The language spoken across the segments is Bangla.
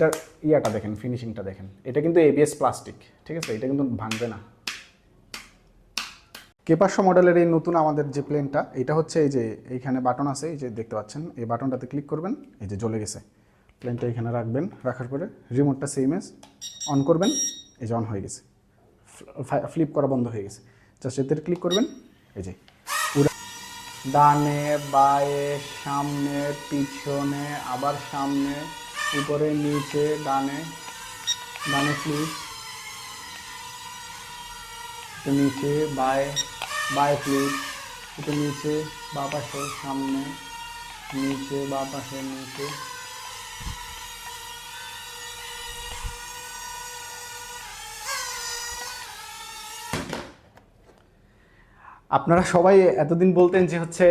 এটার ইয়াটা দেখেন, ফিনিশিংটা দেখেন, এটা কিন্তু এবিএস প্লাস্টিক, ঠিক আছে, এটা কিন্তু ভাঙবে না। K500 মডেলের এই নতুন আমাদের যে প্লেনটা, এটা হচ্ছে এই যে এইখানে বাটন আছে, এই যে দেখতে পাচ্ছেন, এই বাটনটাতে ক্লিক করবেন, এই যে জ্বলে গেছে। প্লেনটা এখানে রাখবেন, রাখার পরে রিমোটটা সেম এজ অন করবেন, এই যে অন হয়ে গেছে, ফ্লিপ করা বন্ধ হয়ে গেছে। জাস্ট এতে ক্লিক করবেন, এই যে ডানে বায়ে সামনে পিছনে আবার সামনে উপরে নিচে ডানে ডানে ফ্লিপ, নিচে বায়ে বায়ে ফ্লিপ, এটা নিচে বাঁ পাশে সামনে নিচে বাঁ পাশে নিচে। আপনারা সবাই এতদিন বলতেন যে হচ্ছে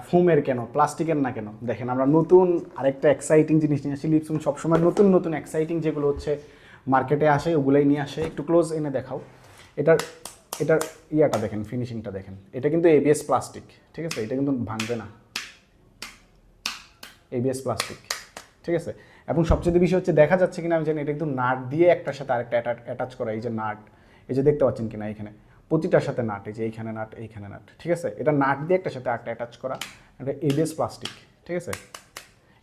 ফোমের কেন, প্লাস্টিকের না কেন। দেখেন আমরা নতুন আরেকটা এক্সাইটিং জিনিস নিয়ে আসি। লিপসুন সবসময় নতুন নতুন এক্সাইটিং যেগুলো হচ্ছে মার্কেটে আসে ওগুলোই নিয়ে আসে। একটু ক্লোজ এনে দেখাও। এটার এটার ইয়াটা দেখেন, ফিনিশিংটা দেখেন, এটা কিন্তু এবিএস প্লাস্টিক, ঠিক আছে, এটা কিন্তু ভাঙবে না, এবিএস প্লাস্টিক, ঠিক আছে। এবং সবচেয়ে বেশি হচ্ছে দেখা যাচ্ছে কিনা আমি জানি, এটা কিন্তু নাট দিয়ে একটার সাথে আরেকটা অ্যাটাচ করা। এই যে নাট, এই যে দেখতে পাচ্ছেন কিনা এখানে প্রতিটার সাথে নাট, এই যে এইখানে নাট এইখানে নাট, ঠিক আছে, এটা নাট দিয়ে একটার সাথে আরেকটা অ্যাটাচ করা, এটা এবিএস প্লাস্টিক, ঠিক আছে,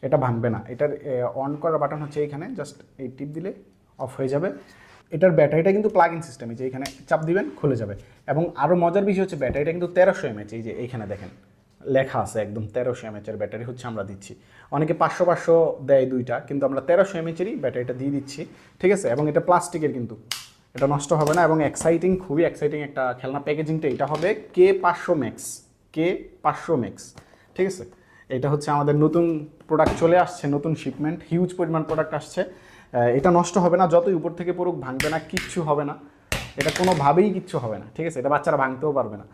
এটা ভাঙবে না। এটার অন করার বাটন হচ্ছে এইখানে, জাস্ট এই টিপ দিলে অফ হয়ে যাবে। এটার ব্যাটারিটা কিন্তু প্লাগ ইন সিস্টেম, এই যে এইখানে চাপ দিবেন খুলে যাবে। এবং আরও মজার বিষয় হচ্ছে ব্যাটারিটা কিন্তু 1300 mAh, এই যে এইখানে দেখেন লেখা আছে একদম 1300 mAh ব্যাটারি হচ্ছে আমরা দিচ্ছি। অনেকে 500 দেয় দুইটা, কিন্তু আমরা 1300 mAh-এরই ব্যাটারিটা দিয়ে দিচ্ছি, ঠিক আছে। এবং এটা প্লাস্টিকের, কিন্তু এটা নষ্ট হবে না। এবং এক্সাইটিং, খুবই এক্সাইটিং একটা খেলনা প্যাকেজিংটা এটা হবে K500 Max, K500 Max, ঠিক আছে। এটা হচ্ছে আমাদের নতুন প্রোডাক্ট চলে আসছে, নতুন শিপমেন্ট, হিউজ পরিমাণ প্রোডাক্ট আসছে। এটা নষ্ট হবে না, যতই উপর থেকে পড়ুক ভাঙবে না, কিচ্ছু হবে না, এটা কোনোভাবেই কিচ্ছু হবে না, ঠিক আছে। এটা বাচ্চারা ভাঙতেও পারবে না।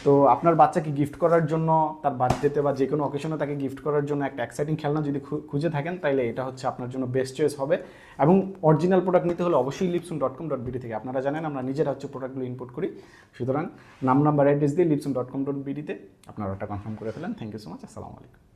তো আপনার বাচ্চাকে গিফট করার জন্য, তার বার্থডেতে বা যে কোনো অকেশনে তাকে গিফট করার জন্য একটা এক্সাইটিং খেলনা যদি খুঁজে থাকেন, তাহলে এটা হচ্ছে আপনার জন্য বেস্ট চয়েস হবে। এবং অরিজিনাল প্রোডাক্ট নিতে হলে অবশ্যই lipsun.com.bd থেকে। আপনারা জানেন আমরা নিজেরা হচ্ছে প্রোডাক্টগুলো ইম্পোর্ট করি, সুতরাং নাম্বার অ্যাড্রেস দিয়ে lipsun.com.bd-তে আপনারা ওটা কনফার্ম করে ফেলেন। থ্যাংক ইউ সো মাচ, আসসালামু আলাইকুম।